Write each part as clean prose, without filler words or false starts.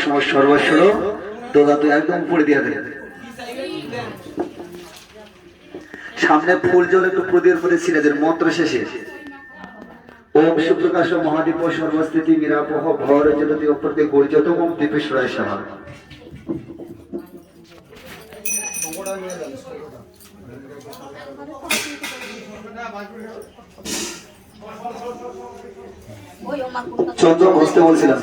সমস্ত সর্বস্ব দোলা তুই একদম পড়ে দিয়ে দেবে। সামনে ফুল জল একটু প্রদীপ করে ছিঁড়ে দেন মন্ত্র শেষে। ওম সুপ্রকাশ মহাদীপ সর্বস্থিতি নিরাপহ ভর জলতি অপ্রতি গর্জতম দীপেশ্বরায় সাহা। চন্দ্র ঘষতে বলছিলাম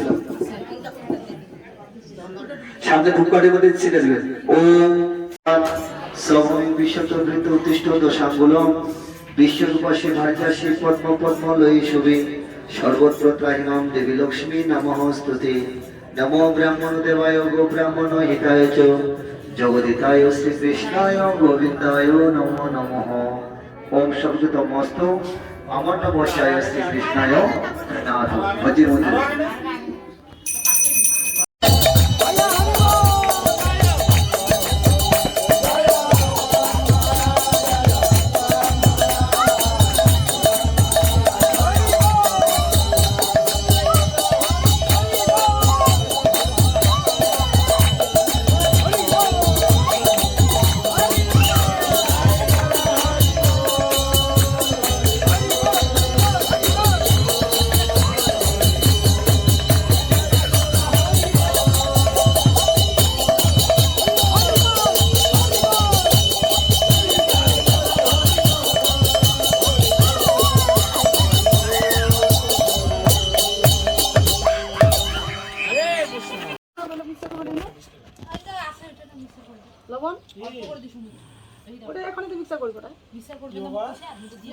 সামনে ধূপকাঠির মধ্যে ছিঁড়ে দেবেন। ওম সময় বিশ্বচন্দ্রিত উত্তিষ্ঠ দশাঙ্গুলম বিশ্বরূপাশী ভার্যাশী পদ্ম পদ্ম লয়ী শুভে সর্বত্র ত্রাহিমাম দেবী লক্ষ্মী নমঃ স্তুতে। নমো ব্রাহ্মণ দেবায় গো ব্রাহ্মণ হিতায় চ জগদিতায় শ্রীকৃষ্ণায় গোবিন্দায় নমো নমঃ। ওম শব্দতমস্তু আমার নমস্যায় শ্রীকৃষ্ণায় নাথ ভজির মধ্যে। লবণ ওটা এখনই তো মিক্সার করবো, মিক্সার করবে না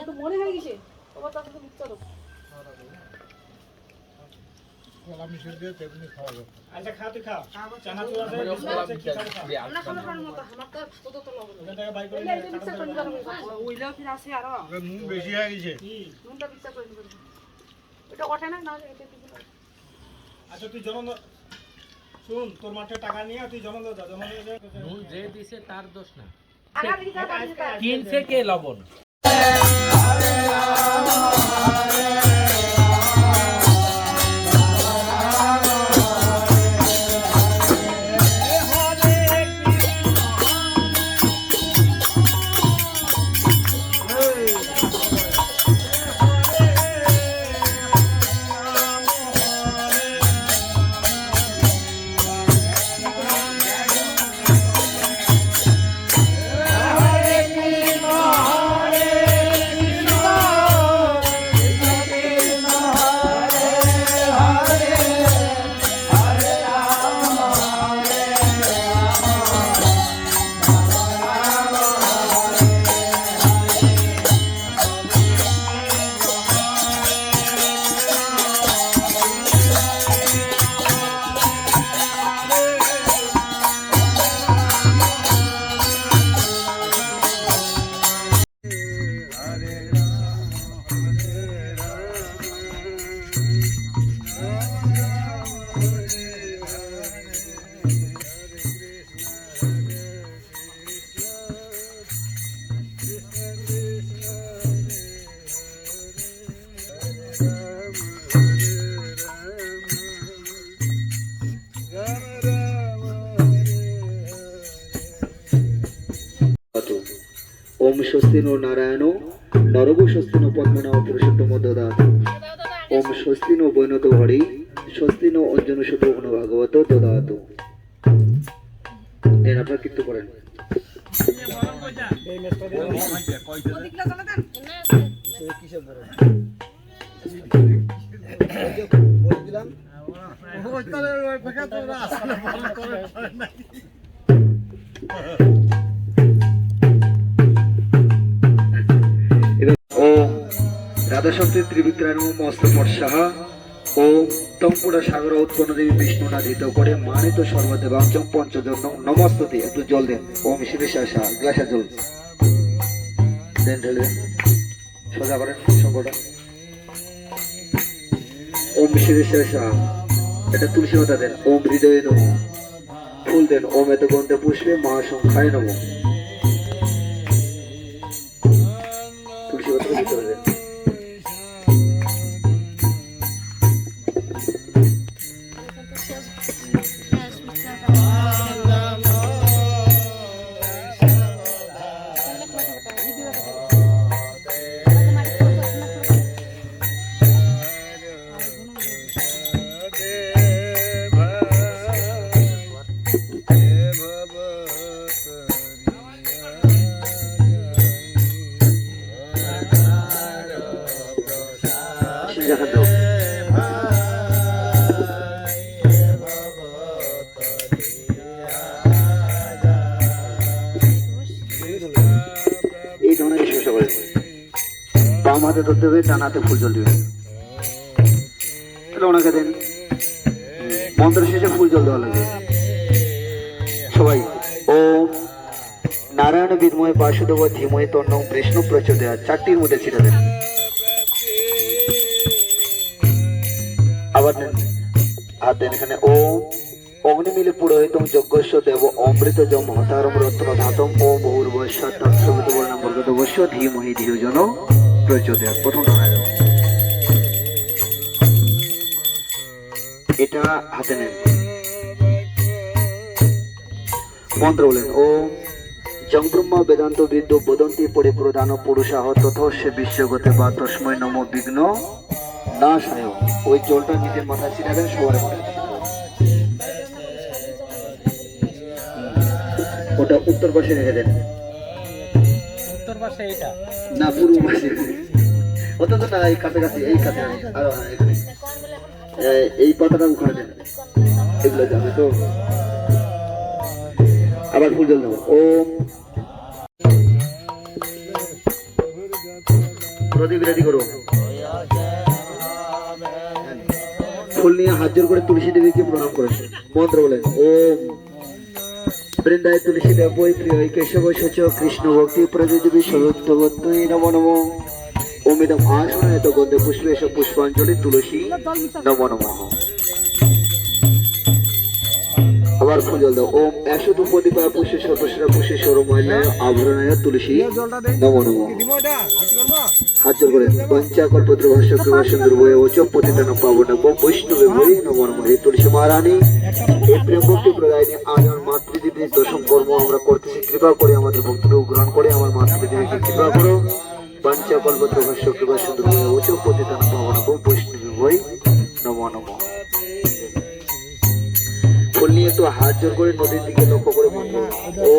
তো মনে হয় কিসে বাবা, তার সাথে মিক্সার করো। কলা মিশিয়ে দিয়ে তেমনি খাওয়া যাবে। আচ্ছা খা তুই খা চানা চুরা দে আছে কি খাবে আমরা খাবো খাওয়ার মতো আমার তো ভাত তো লবণ ওখান থেকে বাই করে এই মিক্সার করে দিলাম ওইলা ফির আসে আর নুন বেশি হয়ে গেছে। নুনটা মিক্সার করে দিবেন, এটা ওঠে না না এটা দিবেন। আচ্ছা তুই জনন শুন তোর মাঠে টাকা নিয়ে তুই জনন যা জনন নুন যে দিছে তার দোষ না, আগা দিকে টাকা দিতে কিনছে কে লবণ। ওম স্বস্তি নো নারায়ণ নরব স্বস্তি নো পদ্মনাভ পুরুষোত্তম দদাত। ওম স্বস্তি নো বৈনত হরি স্বস্তি নো অঞ্জন সুত ভাগবত দদাত। এর আপনারা কীর্ত করেন। এই মেসটা দে ওদিকটা চলে দেন কিসের ধরে বলে দিলাম ওই তারে ওই ফাঁকা তো আসলে বল করে না। রাধা শক্তির ত্রিবিক্রাণু মস্তপর্ষাহ ও তম্পুরা সাগর উৎপন্ন দেবী বিষ্ণু নাধিত করে মানিত সর্বদেবাঞ্চম পঞ্চজন্য নমস্ততে। একটু জল দেন। ওম শিরেশা গ্লাসা জল দেন, ঢেলে দেন, সোজা করেন শঙ্করটা। ওম শিরেশা এটা তুলসী মাতা দেন। ওম হৃদয়ে নম ফুল দেন। ওম এত গন্ধে পুষ্পে মহাসংখ্যায় নম। তুলসী পাতা ভিতরে দেন। দেখা দাও এই ধরনের চেষ্টা করে বাম হাতে ধরতে হবে, ডান হাতে ফুল জল দিবেন। তাহলে ওনাকে দেন, মন্ত্র শেষে ফুল জল দেওয়া লাগবে। সবাই ও নারায়ণ বিদ্ময়ে বাসুদেব ধীময়ে তন্নং বিষ্ণু প্রচোদয়াৎ, চারটির মধ্যে ছিটা দেন। আবার দেন, হাত দেন এখানে। ওম অগ্নিমিলে পুরোহিতং যজ্ঞস্য দেব অমৃত জম হতারম রত্ন ধাতম ওম ভূর্ভুবস্য তৎসবিতুর্বরেণ্যং ভর্গো ধীমহি ধিয়ো জো ন প্রচোদয়াৎ। প্রথম ধারণা দেব, এটা হাতে নেন, মন্ত্র বলেন। ওম জং ব্রহ্মা বেদান্ত বিদ্য বদন্তি পরিপ্রদান পুরুষাহ তথস্য বিশ্বগতে বা তস্মৈ নমো বিঘ্ন নাশায়। ওই জলটা নিজের মাথায় ছিটা দেন, সবার মাথায়। ওটা উত্তর পাশে রেখে দেন, উত্তর পাশে এটা না পূর্ব পাশে। ওটা তো না, এই কাছাকাছি, এই কাছাকাছি। আর হ্যাঁ, এখানে এই পাতাটা উখানে দেন, এগুলো যাবে তো। আবার ফুল জল দেবো। ওম প্রদীপ রেডি করো, ফুল নিয়ে হাত জোর করে তুলসী দেবীকে প্রণাম করেছে। মন্ত্র বলেন। ওম বৃন্দায় তুলসী দেব প্রিয় কেশব সচ কৃষ্ণ ভক্তি প্রদেবী সরোত্তই নমো নমো। ওম ইদম আসনায়ত গন্ধে পুষ্পেশ পুষ্পাঞ্জলি তুলসী নমো নমঃ। আবার ফুল জল দাও। ওম 102 প্রদীপা পুষ্পে সর্বশ্রেষ্ঠ পুষ্পে সরময়নায় আভরণায় তুলসী নমো নমঃ। হাত জোর করে পঞ্চাকল্পত্র ভাষ্য কৃপা সুন্দর বয়ে ওচ পতিতান পাবন বৈষ্ণবে বই নমো নমঃ। হে তুলসী মহারানী, এই প্রেম ভক্তি প্রদায়িনী, আজ আমার মাতৃদেবীর দশম কর্ম আমরা করতেছি, কৃপা করে আমাদের ভক্তকে গ্রহণ করে আমার মাতৃদেবীকে কৃপা করো। পঞ্চাকল্পত্র ভাষ্য কৃপা সুন্দর বয়ে ওচ পতিতান পাবন বৈষ্ণবে বই নমো নমঃ। ফুল নিয়ে তো হাত জোর করে নদীর দিকে লক্ষ্য করে বলবো। ও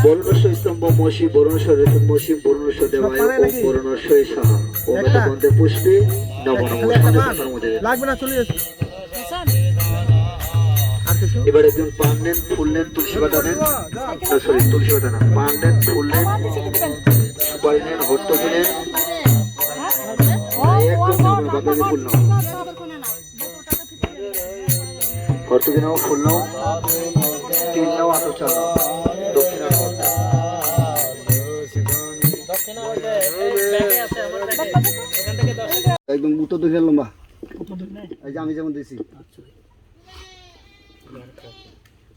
বরুণস্ব স্তম্ভ মসি বরুণস্ব ঋতু মসি বরুণস্ব দেবায় ও বরুণস্ব সাহা ও মেদবন্ধে পুষ্পে নমো নমঃ। লাগবে না, চলে যাচ্ছে। এবার একজন পান নেন, ফুল নেন, তুলসী পাতা নেন, সরি তুলসী পাতা না, পান নেন, ফুল নেন, সুপারি নেন, হর্তকি নেন, একদম বাতাসে ফুল নাও, হর্তকি নাও, ফুল নাও, তিল নাও, আতর চাল নাও, দক্ষিণা নাও। দক্ষিণা ওই যে এই ব্যাগে আছে আমার ব্যাগে, এখান থেকে 10 একদম উত্তর দিকে লম্বা, এই যে আমি যেমন দিয়েছি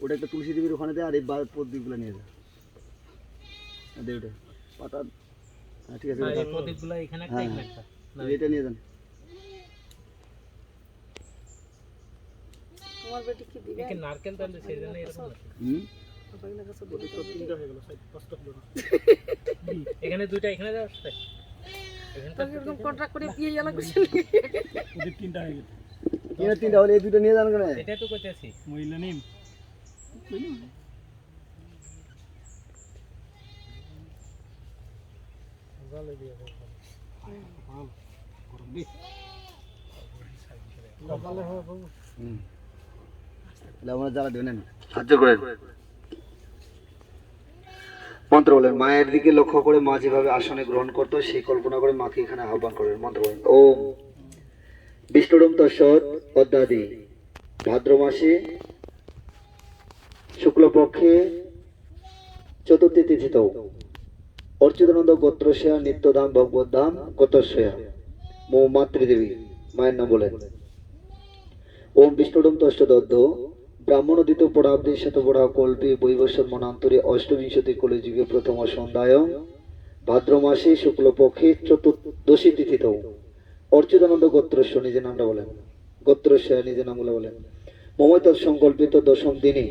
ওটা একটা তুলসী দেবীর ওখানে দেয়, আর এই প্রদীপগুলো নিয়ে যায় দে ওটা পাতা। হ্যাঁ ঠিক আছে, এই প্রদীপগুলো এখানে একটা হ্যাঁ, এখানে একটা না এটা নিয়ে যান। আমার বেটি কি দিবে? এখানে নারকেল তাহলে সেই জন্য এরকম আছে। এখানে দুইটা এখানে যাও এখানে তাহলে এরকম কন্ট্রাক্ট করে দিয়ে গেল কিছু ওদের তিনটা হয়ে গেছে। এখানে তিনটা হলে এই দুটো নিয়ে যান কেন? এটা তো কইতেছি মহিলা নিম আমরা জ্বালা দেবেন। সাহায্য করেন। মন্ত্র বলেন। মায়ের দিকে লক্ষ্য করে মা যেভাবে আসনে গ্রহণ করতো সেই কল্পনা করে মাকে এখানে আহ্বান করেন। মন্ত্র বলেন। ওম বিষ্ণুরম তৎসৎ অদ্যাদি ভাদ্র মাসে শুক্লপক্ষে চতুর্থী তিথিতেও অর্চিতানন্দ গোত্রস্যা নিত্যধাম ভগবদ্ধাম গতস্যা মো মাতৃদেবী মায়ের নাম বলেন। ওম বিষ্ণুরম তৎসৎ ব্রাহ্মণোদিত পরাব্দে শতপরা কল্পে বৈবস্বত মনান্তরে অষ্টবিংশতি কলিযুগে প্রথম সন্ধ্যায় ভাদ্র মাসে শুক্লপক্ষে চতুর্দশী তিথিতেও অর্চিতানন্দ গোত্রস্য নিজের নামটা বলেন, গোত্রস্য নিজের নামগুলো বলেন। মমতা সংকল্পিত দশম দিনে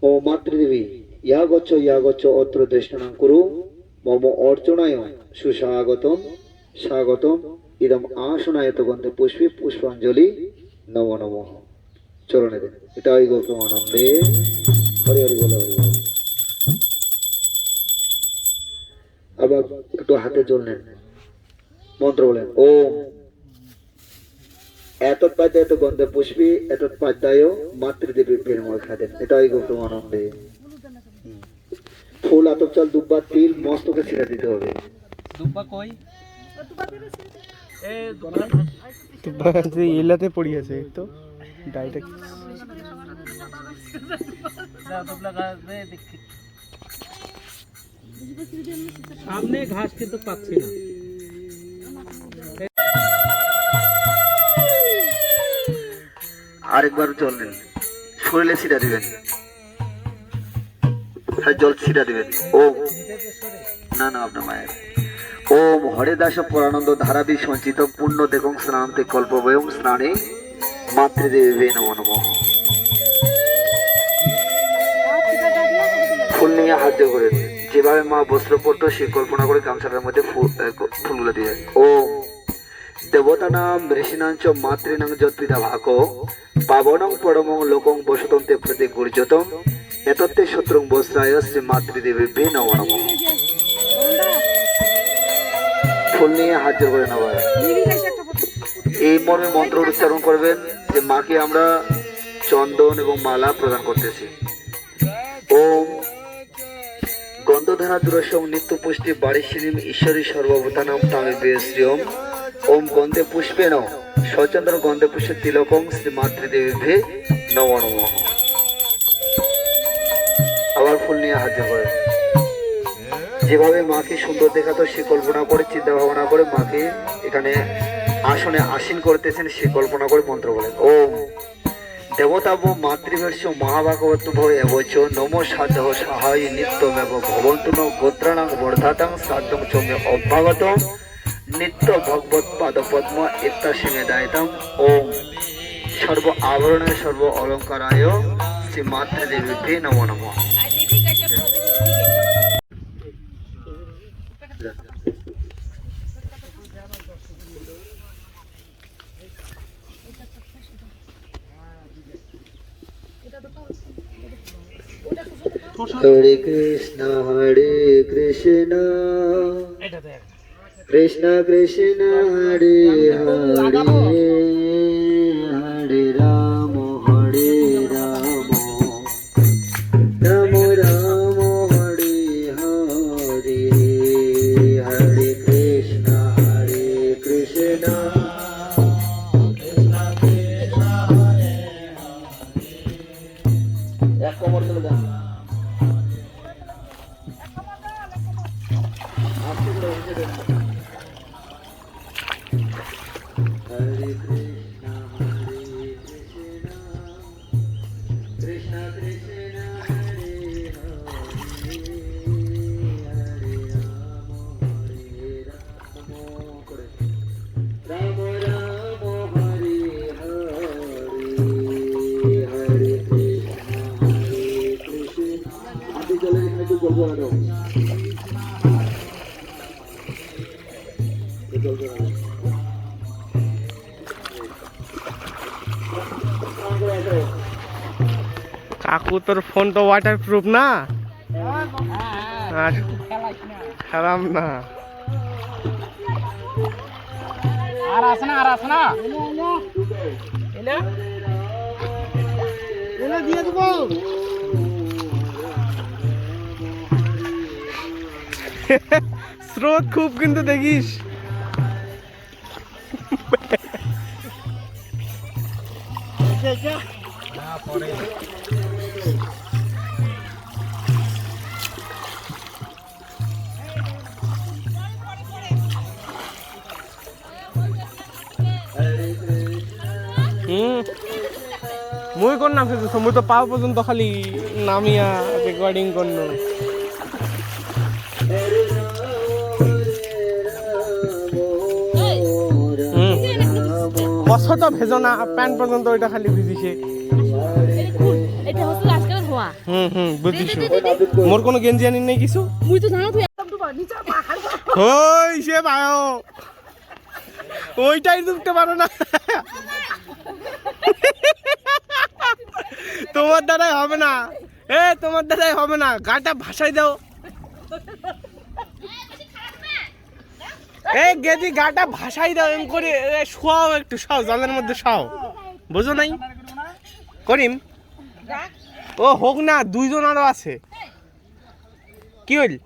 ও মাতৃদেবী ইয়া গচ্ছ অত্র দৃষ্টানাং কুরু মম অর্চনায় সুস্বাগতম স্বাগতম ইদম আসনায়ত গন্ধে পুষ্পে পুষ্পাঞ্জলি নম নম চরণে দেন। এটাই গৌতম আনন্দে হরি হরি বল হরি বল। আবার একটু হাতে জল নেন, মন্ত্র বলেন ওম এতৎপাধ্যায় গন্ধে পুষ্পে এতৎপাধ্যায় মাতৃদেবী প্রেময় খাদেন। এটাই গৌতম আনন্দে। ফুল আতপ চাল দুব্বা তিল মস্তকে ছিঁড়ে দিতে হবে। দুব্বা কই এ দুব্বা এলাতে পড়ি আছে তো ডাইটা দুব্বা গাছ দেখি সামনে ঘাস কিন্তু পাচ্ছি না। আরেকবার জল নেন, শরীরে ছিটা দিবেন, জল ছিটা দিবেন। ওম না না আপনার মায়ের ওম হরে দাস পরানন্দ ধারাবি সঞ্চিত পুণ্য দেবং স্নান্তে কল্পবয়ং স্নানে মাতৃদেবী নমো নমঃ। ফুল নিয়ে হাত দিয়ে করেন, যেভাবে মা বস্ত্র পরতো সেই কল্পনা করে গামছাটার মধ্যে ফুলগুলো দিয়ে ওম দেবতানাম ঋষিনাঞ্চ মাতৃনাং যৎপিতা ভাক পাবনং পরমং লোকং বসতং তে প্রতি গুর্জতম এতত্তে শত্রুং বস্ত্রায় শ্রী মাতৃদেবী নমো নমঃ। ফুল নিয়ে হাত জোর করে নেওয়া। এই মর্মে মন্ত্র উচ্চারণ করবেন যে মাকে আমরা চন্দন এবং মালা প্রদান করতেছি। ওম গন্ধধারা দুরসং নিত্য পুষ্টি বাড়িশ্রীম ঈশ্বরী সর্বভূতানাম তামে শ্রিয়ম ওম গন্ধে পুষ্পেন সচন্দ্র গন্ধে পুষ্প তিলকং শ্রী মাতৃদেবী নমো নমঃ। আবার ফুল নিয়ে হাত জোর করেন, যেভাবে মাকে সুন্দর দেখাতো সে কল্পনা করে চিন্তা ভাবনা করে মাকে এখানে আসনে আসীন করতেছেন সে কল্পনা করে মন্ত্র বলেন ওম দেবতাব মাতৃভর্ষ মহাভাগবত ভয় এবচ নম সাধ্য সাহায় নিত্যমেব ভবন্তু ন গোত্রাণাং বর্ধাতাং সাধ্যং চমে অভ্যাগতম নিত্য ভগবত পাদ পদ্ম ইত্যাসিমে দায়িতাম ওম সর্ব আভরণায় সর্ব অলঙ্কারায় শ্রী মাতৃদেবী নমো নমঃ। হরে কৃষ্ণ কৃষ্ণ কৃষ্ণ হরে হরে হরে রাম রাম রাম হরে হরে হরে কৃষ্ণ কৃষ্ণ এক কমর তুলে দেন। হরে কৃষ্ণ কৃষ্ণ কৃষ্ণ হরে হরে হরে রাম রাম হরে হরে হরে কৃষ্ণ আদি চলে একটু গল্প আরো কাকু তোর ফোন তো ওয়াটার প্রুফ না আর খারাপ না আর আসনা এলে দিয়ে দেবো। স্রোত খুব কিন্তু দেখিস মুই কোন নাম শুধু মুই তো পাও পর্যন্ত খালি নামিয়া রেকর্ডিং করলো রাম কষ্ট তো ভেজো না, প্যান্ট পর্যন্ত ওইটা খালি ভিজিছে। এটা হচ্ছে আজকাল হওয়া। বুঝিস মোর কোনো গেঞ্জি আনি নেই কিছু। মুই তো জানো তুই একদম ডুবা নিচে পা খালি ওই সে ভাইও ওইটাই ডুবতে পারো না, তোমার দ্বারাই হবে না, তোমার দ্বারাই হবে না, গাটা ভাসাই দাও। গেদি গাটা ভাসাই দাও, এম করে শোয়াও, একটু শাও, জলের মধ্যে শাও, বুঝো নাই করিম? ও হোক না, দুইজন আরো আছে, কি হইল?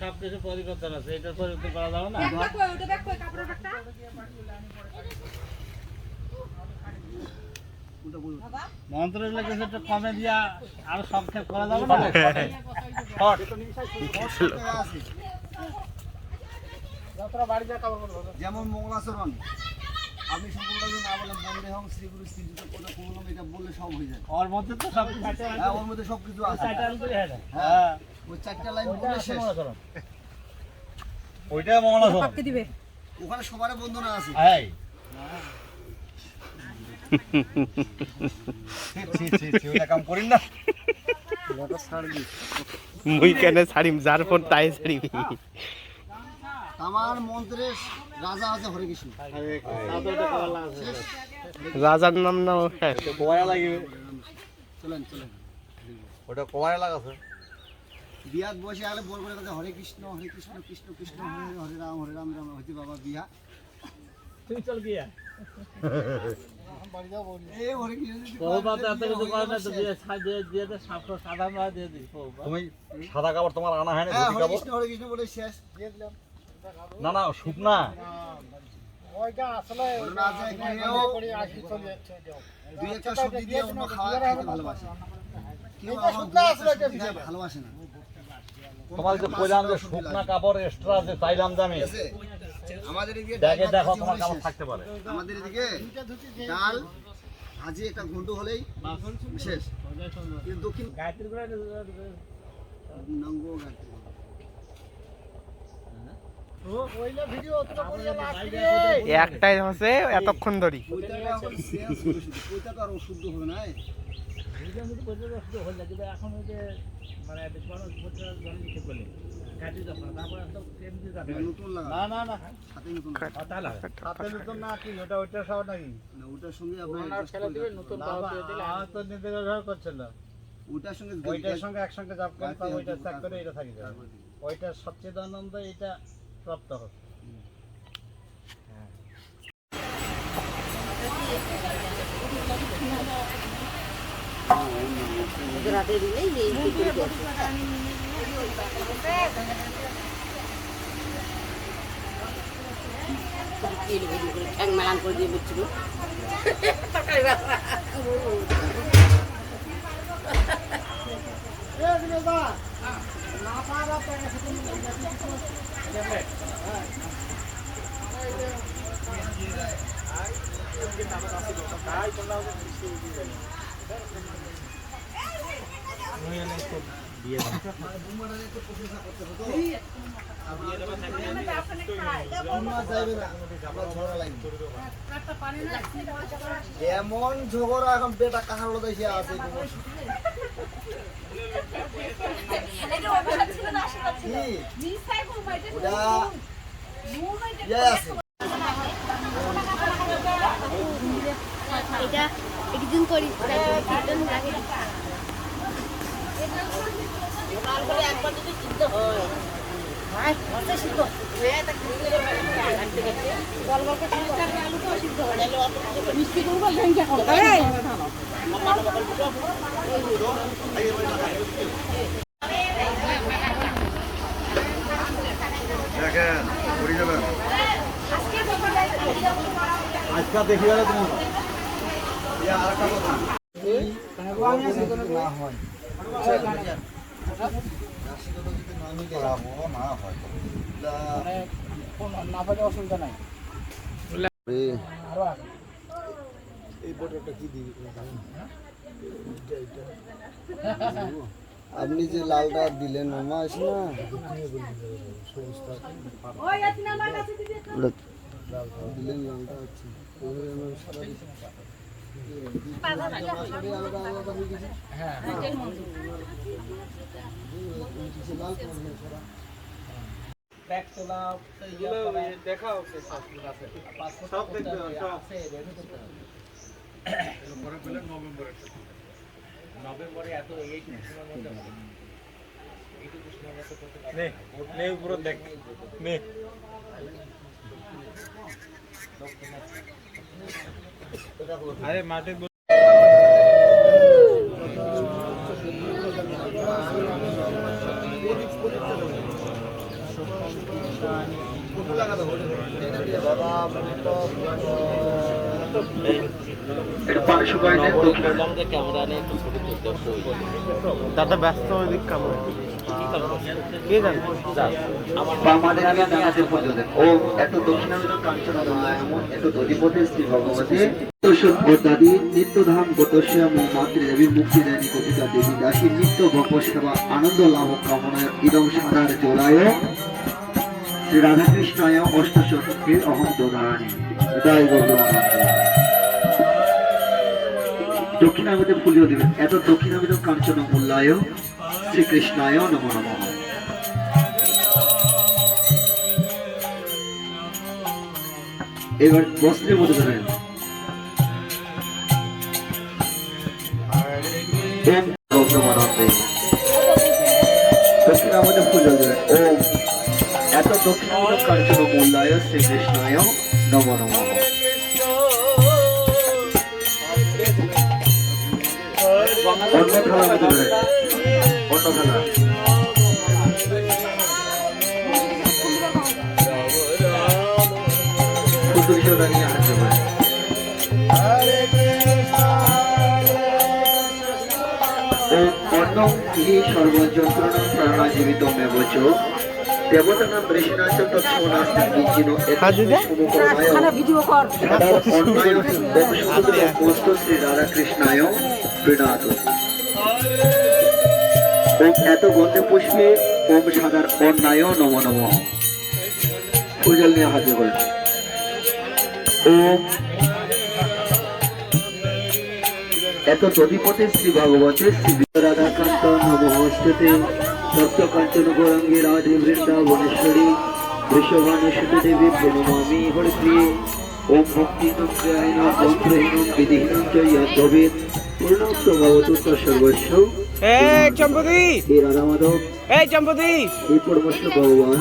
সবকিছু পরিবর্তন আছে, এটার পরিবর্তন করা যাবে না। মন্ত্রের লেগে সেটা কমে দিয়া আরো সংক্ষেপ করা যাবে না। যেমন মঙ্গলাচরণ, আপনি সম্পূর্ণ না বলেন বন্দে হং শ্রী গুরু শ্রী যুক্ত কথা করলাম, এটা বললে সব হয়ে যায়। ওর মধ্যে তো সব হ্যাঁ, ওর মধ্যে সবকিছু আছে। হ্যাঁ, ওই 4টা লাইন বলে শেষ। ওইটা মঙ্গলাচরণ দিবে। ওখানে সবার বন্ধনা আছে। এই ওইটা কাম করিন না। মুই কেন ছাড়িম, যার ফোন তাই ছাড়িবি। আমার মন্ত্রের রাজা আছে হরে কৃষ্ণ। রাজার নাম না কোয়া লাগিবে, চলেন চলেন। ওটা কোয়া লাগাছে। বিয়াত বসে আলে বল করে কথা হরে কৃষ্ণ কৃষ্ণ কৃষ্ণ হরে হরে রাম রাম হইতে বাবা বিয়া। তুই চল বিয়া। এই হরে কৃষ্ণ বহুত এত কিছু করে না তো বিয়া সাজিয়ে দিয়ে দে, সাদা মারা দিয়ে দিস। তুমি সাদা কাপড় তোমার আনা হয় না? হ্যাঁ, ধুতি কাপড় হরে কৃষ্ণ বলে শেষ দিয়ে দিলাম। না না শুকনা ওইটা আসলে না যায় কেউ দুই একটা সবজি দিয়ে অন্য খাওয়া খেতে ভালোবাসে, কেউ শুকনা আসলে ভালোবাসে না। তোমার যে কইলাম যে শুকনা কাপড় এক্সট্রা যে চাইলাম দামি, আমাদের এদিকে দেখে দেখো তোমার কাপড় থাকতে পারে। আমাদের এদিকে ডাল ভাজি একটা ঘন্ট হলেই শেষ। কিন্তু দক্ষিণ গায়ত্রী করে নঙ্গ গায়ত্রী একটাই হচ্ছে এতক্ষণ ধরি। ওইটা তো আর অশুদ্ধ হবে না। এখন ওই যে মানে নতুন লাগা না না না সাথে নতুন হাতে নতুন না কি ওটা ওইটা সব নাকি না, ওটার সঙ্গে আপনার নতুন তো নিজে ব্যবহার করছেন না, ওটার সঙ্গে ওইটার সঙ্গে একসঙ্গে জাপ করেন, তারপর ওইটা চেক করে এটা থাকি যায়। ওইটার সবচেয়ে আনন্দ এটা প্রাপ্ত হবে। মেলান করে দিয়ে বুঝছিল এমন ঝগড়া এখন বেটা কাহার হলো দেশে আছে এটা একদিন করি একবার যদি সিদ্ধ হয় সিদ্ধ মিষ্টি করবো আজকে দেখি গেলে তোমার আপনি যে লালটা দিলেন মামা আছে না দিলেন লালটা আছে দেখাও সব দেখবে সব নভেম্বরে এত এই মধ্যে নে উপরে দেখ নে আরে মাঠে এটা 500 করে দেন দাদা ব্যস্ত ওইদিক কামে কে জানে আমাদের আগে জানাতে পর্যন্ত ও এত দক্ষিণামূলক কাঞ্চনজঙ্ঘা এমন এত দধিপতি শ্রী ভগবতী দাদি নিত্যধাম গতস্যা মাতৃদেবী মুক্তিদায়িনী কবিতা দেবী দাসী নিত্য ভক্ত সেবা আনন্দ লাভ কামনায় ইদম সাধার জোড়ায় শ্রী রাধাকৃষ্ণায় অষ্টশতকে অহম দোধারণী জয় ভগবান দক্ষিণাগতে ফুলিও দিবেন এত দক্ষিণাগত কাঞ্চন মূল্যায় শ্রীকৃষ্ণায় নমো নমঃ এবার বস্ত্রের মধ্যে ধরেন দক্ষিণাগতে ফুলিও দিবেন ওম এত দক্ষিণাগত কাঞ্চন মূল্যায় শ্রীকৃষ্ণায় নমো নমঃ অন্য খেলার মধ্যে ধরে অন্য খেলা শুধু বিষয়টা নিয়ে আসতে পারে অন্য হি সর্বযন্ত্রণা প্রাণাজীবিত মেবচ দেবতানাম বৃষণাচ তৎসমনাস্তি বিজ্ঞিনো ভিডিও কর শ্রী রাধাকৃষ্ণায় প্রণাত ওম এত গন্ধে পুষ্পে ওম সাদার অন্যায় নম নম ফুলজল নিয়ে হাজির করে ওম এত দধিপতে শ্রী ভগবতে শ্রী রাধাকান্ত নমস্তে সপ্ত কাঞ্চন গৌরাঙ্গী রাধে বৃন্দাবনেশ্বরী বৃষভানুসুতে দেবী প্রণমামি হরিপ্রিয়ে ওম ভক্তি তন্ত্রায়ণ তন্ত্রহীন বিধিহীন চ যদ্ভবেৎ পূর্ণোক্ত ভবতু সর্বস্ব এই চম্পতি হে রাধা মাধব এই চম্পতি এই পরমেশ্ব ভগবান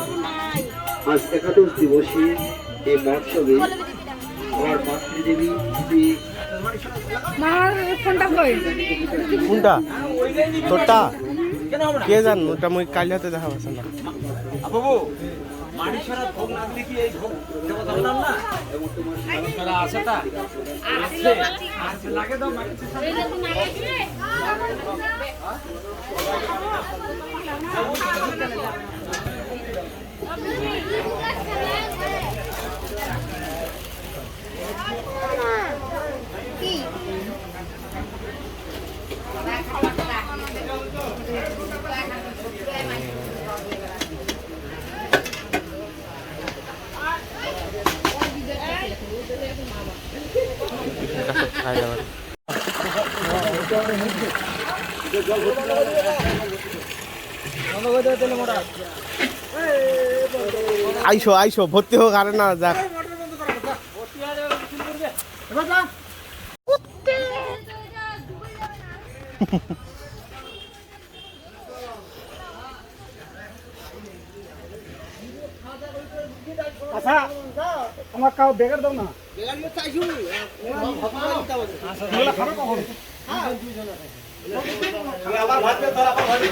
আজ একাদশ দিবসে এই মহোৎসবে আমার মাতৃদেবী শ্রী মার ফোনটা কই কোনটা তোরটা কে জান ওটা মই কাল হাতে দেখা পাচ্ছ না বাবু মাটি ছাড়া ভোগ না দিলে কি এই ভোগ দেওয়া যাবে না না সারা আছেটা আছে লাগে দাও মাটি আইসো আইসো ভর্তি হোক আর না যাক আচ্ছা আমার কাউ বেগার দাও না খাবে কখন আবার ভাত ধর আবার ভাত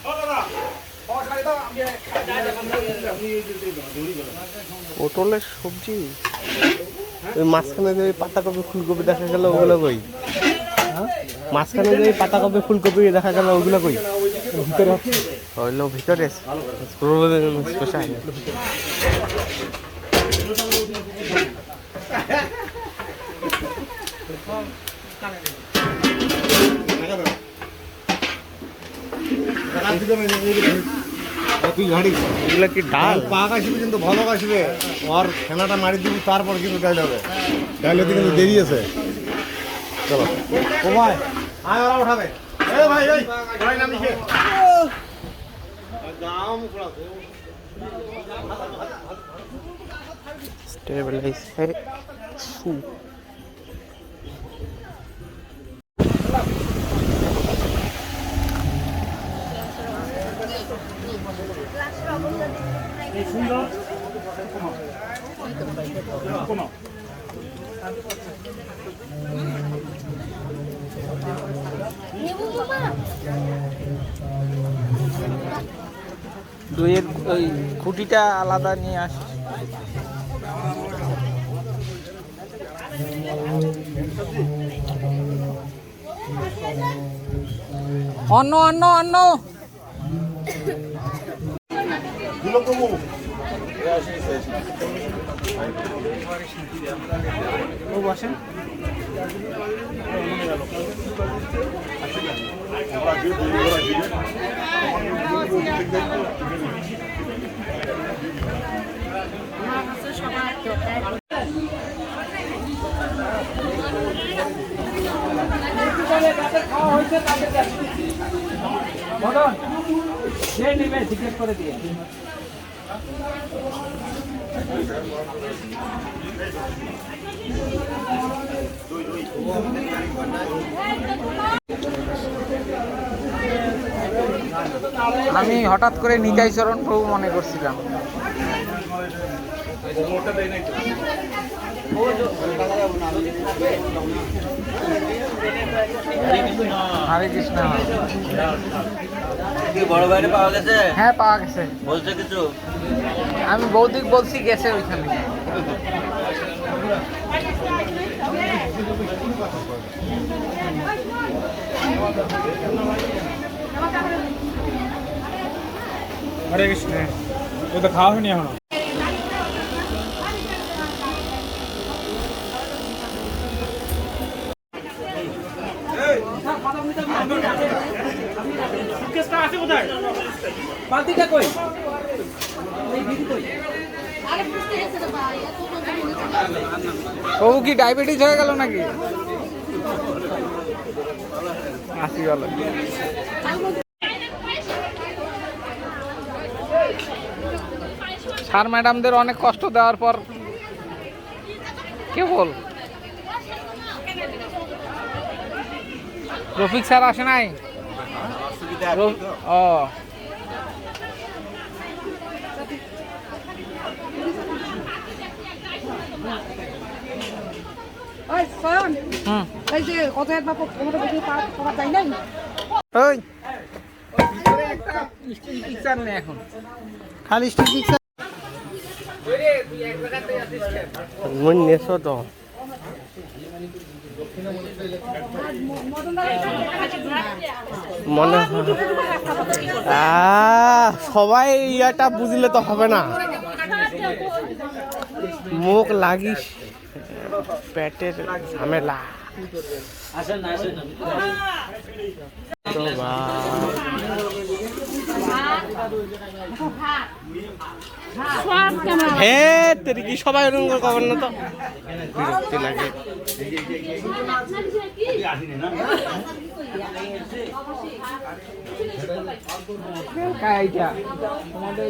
ও দাদা পটলের সবজি ওই মাঝখানে যে পাতাকপি ফুলকপি দেখা গেল ওগুলো কই মাঝখানে যে পাতাকপি ফুলকপি দেখা গেল ওগুলো কই ভিতরে হইলো ভিতরে স্পেশাল তুই ঘাড়ি এগুলো কি ডাল? পাক আসবে কিন্তু ভালো আসবে, ওর ফেনাটা মারি দিবি তারপর কিন্তু ডাইল হবে। ডাইল হতে কিন্তু দেরি আছে। চলো ও ভাই আয় ওরা উঠাবে। এ ভাই এই ভাই নাম লিখে গাম খড়াতে স্টেবিলাইজ है সু দইয়ের ওই খুঁটিটা আলাদা নিয়ে আসিস। অন্য অন্য অন্য বসেন। আমি হঠাৎ করে নিতাই চরণ প্রভু মনে করছিলাম। হরে কৃষ্ণ। বড় বাইরে পাওয়া গেছে? হ্যাঁ পাওয়া গেছে। বলছে কিছু? আমি বৌদিক বলছি গেছে ওইখানে। হরে কৃষ্ণ। তো তো খাওয়া হয়নি এখনো? প্রভু কি ডায়াবেটিস হয়ে গেল নাকি? আসি গেল। স্যার ম্যাডামদের অনেক কষ্ট দেওয়ার পর কেবল রফিক স্যার আসে নাই। ও ওই সয়ন, এই যে কত একবার তোমাদের বুঝিয়ে পাওয়া যায় নাই? ওই পিকচার নেই এখন, খালি স্টিক পিকচার। মনে তো মনে সবাই ইয়াটা বুঝলে তো হবে না। মুখ লাগিস পেটের ঝামেলা। আসেন না, আসেন না। তো হে তেরি কি সবাই ওরকম করে কবেন না তো বিরক্তি লাগে। তোমাদের